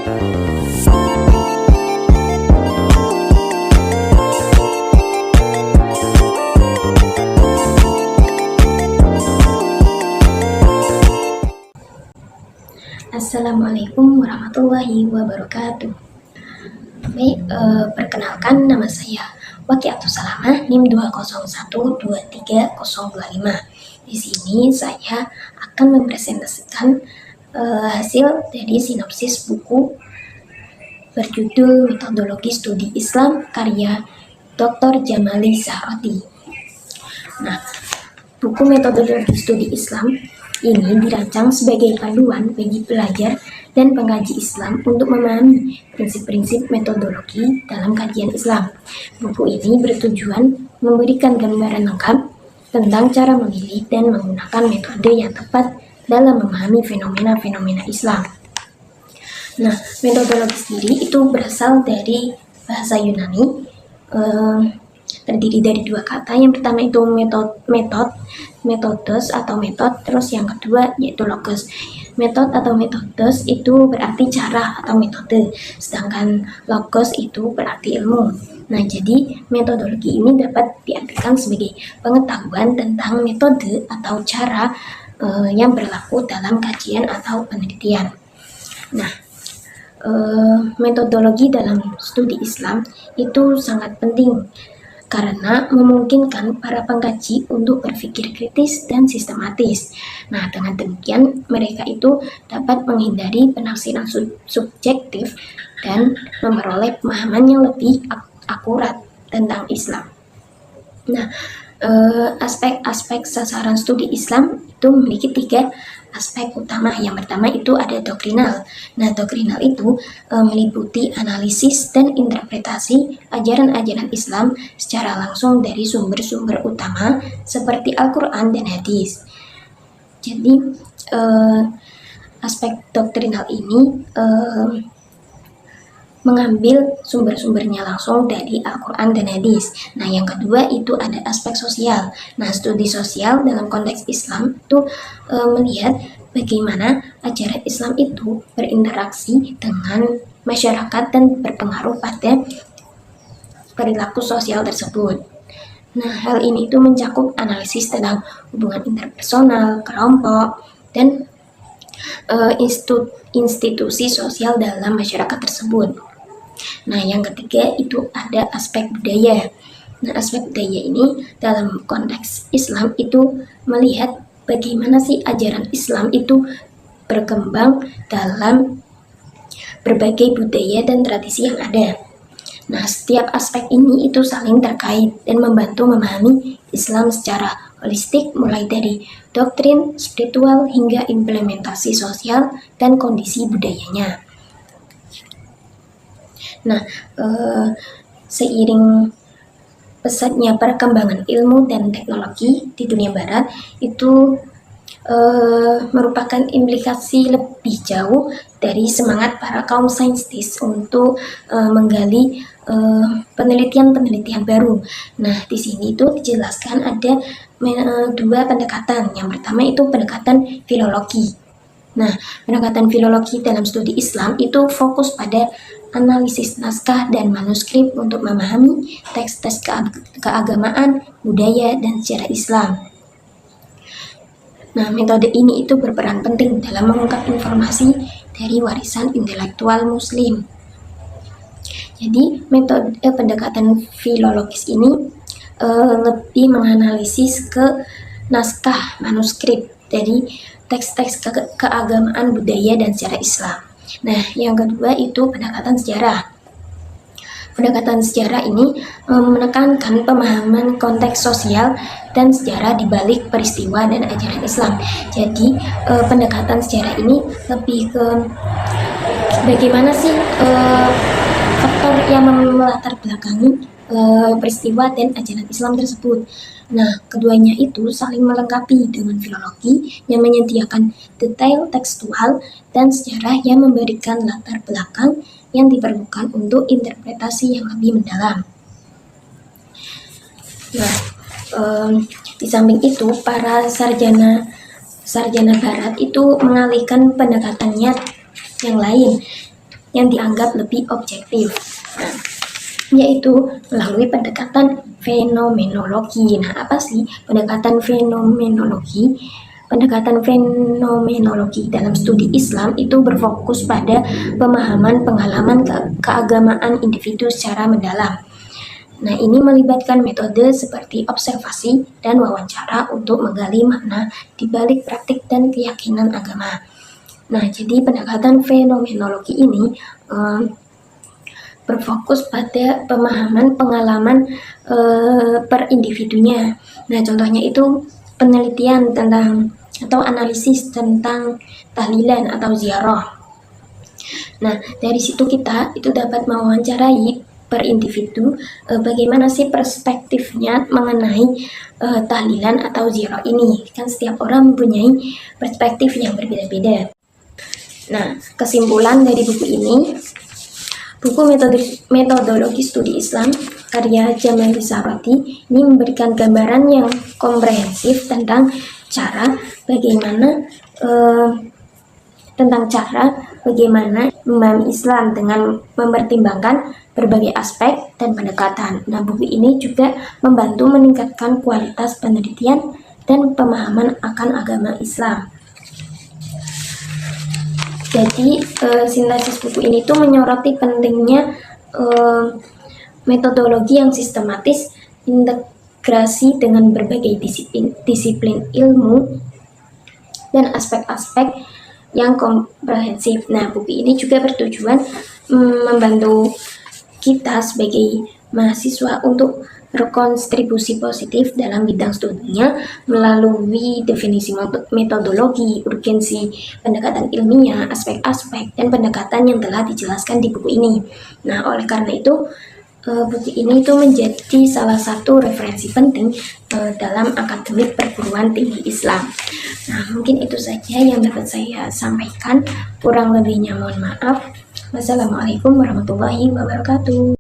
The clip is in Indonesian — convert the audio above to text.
Assalamualaikum warahmatullahi wabarakatuh. Baik, perkenalkan nama saya Waqiatus Salamah, NIM 201230025. Di sini saya akan mempresentasikan hasil dari sinopsis buku berjudul Metodologi Studi Islam karya Dr. Jamali Zahroti. Nah, buku Metodologi Studi Islam ini dirancang sebagai panduan bagi pelajar dan pengkaji Islam untuk memahami prinsip-prinsip metodologi dalam kajian Islam. Buku ini bertujuan memberikan gambaran lengkap tentang cara memilih dan menggunakan metode yang tepat dalam memahami fenomena-fenomena Islam. Nah, metodologi sendiri itu berasal dari bahasa Yunani, terdiri dari dua kata. Yang pertama itu metodos atau metode, terus yang kedua yaitu logos. Metode atau metodos itu berarti cara atau metode, sedangkan logos itu berarti ilmu. Nah, jadi metodologi ini dapat diartikan sebagai pengetahuan tentang metode atau cara yang berlaku dalam kajian atau penelitian. Nah, metodologi dalam studi Islam itu sangat penting karena memungkinkan para pengkaji untuk berpikir kritis dan sistematis. Nah, dengan demikian mereka itu dapat menghindari penafsiran subjektif dan memperoleh pemahaman yang lebih akurat tentang Islam. Nah, aspek-aspek sasaran studi Islam itu memiliki tiga aspek utama. Yang pertama itu ada doktrinal. Nah, doktrinal itu meliputi analisis dan interpretasi ajaran-ajaran Islam secara langsung dari sumber-sumber utama seperti Al-Quran dan hadis. Jadi, aspek doktrinal ini mengambil sumber-sumbernya langsung dari Al-Quran dan hadis. Nah, yang kedua itu ada aspek sosial. Nah, studi sosial dalam konteks Islam itu melihat bagaimana ajaran Islam itu berinteraksi dengan masyarakat dan berpengaruh pada perilaku sosial tersebut. Nah, hal ini itu mencakup analisis tentang hubungan interpersonal, kelompok, dan institusi sosial dalam masyarakat tersebut. Nah, yang ketiga itu ada aspek budaya. Nah, aspek budaya ini dalam konteks Islam itu melihat bagaimana sih ajaran Islam itu berkembang dalam berbagai budaya dan tradisi yang ada. Nah, setiap aspek ini itu saling terkait dan membantu memahami Islam secara holistik, mulai dari doktrin, spiritual, hingga implementasi sosial dan kondisi budayanya. Nah, seiring pesatnya perkembangan ilmu dan teknologi di dunia barat itu merupakan implikasi lebih jauh dari semangat para kaum saintis untuk menggali penelitian-penelitian baru. Nah, di sini itu dijelaskan ada dua pendekatan. Yang pertama itu pendekatan filologi. Nah, pendekatan filologi dalam studi Islam itu fokus pada analisis naskah dan manuskrip untuk memahami teks-teks keagamaan, budaya, dan sejarah Islam. Nah, metode ini itu berperan penting dalam mengungkap informasi dari warisan intelektual Muslim. Jadi, metode pendekatan filologis ini lebih menganalisis ke naskah manuskrip dari teks-teks keagamaan, budaya, dan sejarah Islam. Nah, yang kedua itu pendekatan sejarah. Pendekatan sejarah ini menekankan pemahaman konteks sosial dan sejarah di balik peristiwa dan ajaran Islam. Jadi, pendekatan sejarah ini lebih ke bagaimana sih faktor yang melatar belakangi peristiwa dan ajaran Islam tersebut. Nah, keduanya itu saling melengkapi dengan filologi yang menyediakan detail tekstual dan sejarah yang memberikan latar belakang yang diperlukan untuk interpretasi yang lebih mendalam. Nah, di samping itu para sarjana barat itu mengalihkan pendekatannya yang lain, yang dianggap lebih objektif. Nah, yaitu melalui pendekatan fenomenologi. Nah, apa sih pendekatan fenomenologi? Pendekatan fenomenologi dalam studi Islam itu berfokus pada pemahaman pengalaman keagamaan individu secara mendalam. Nah, ini melibatkan metode seperti observasi dan wawancara untuk menggali makna di balik praktik dan keyakinan agama. Nah, jadi pendekatan fenomenologi ini berfokus pada pemahaman pengalaman per individunya. Nah, contohnya itu penelitian tentang atau analisis tentang tahlilan atau ziarah. Nah, dari situ kita itu dapat mewawancarai per individu bagaimana sih perspektifnya mengenai tahlilan atau ziarah ini. Kan setiap orang mempunyai perspektif yang berbeda-beda. Nah, kesimpulan dari buku ini, buku metodologi studi Islam karya Jamal Sarati ini memberikan gambaran yang komprehensif tentang cara bagaimana memahami Islam dengan mempertimbangkan berbagai aspek dan pendekatan. Nah, buku ini juga membantu meningkatkan kualitas penelitian dan pemahaman akan agama Islam. Jadi, sintesis buku ini tuh menyoroti pentingnya metodologi yang sistematis, integrasi dengan berbagai disiplin ilmu, dan aspek-aspek yang komprehensif. Nah, buku ini juga bertujuan membantu kita sebagai mahasiswa untuk berkontribusi positif dalam bidang studinya melalui definisi metodologi, urgensi pendekatan ilmiah, aspek-aspek, dan pendekatan yang telah dijelaskan di buku ini. Nah, oleh karena itu, buku ini itu menjadi salah satu referensi penting dalam akademik perguruan tinggi Islam. Nah, mungkin itu saja yang dapat saya sampaikan. Kurang lebihnya mohon maaf. Wassalamualaikum warahmatullahi wabarakatuh.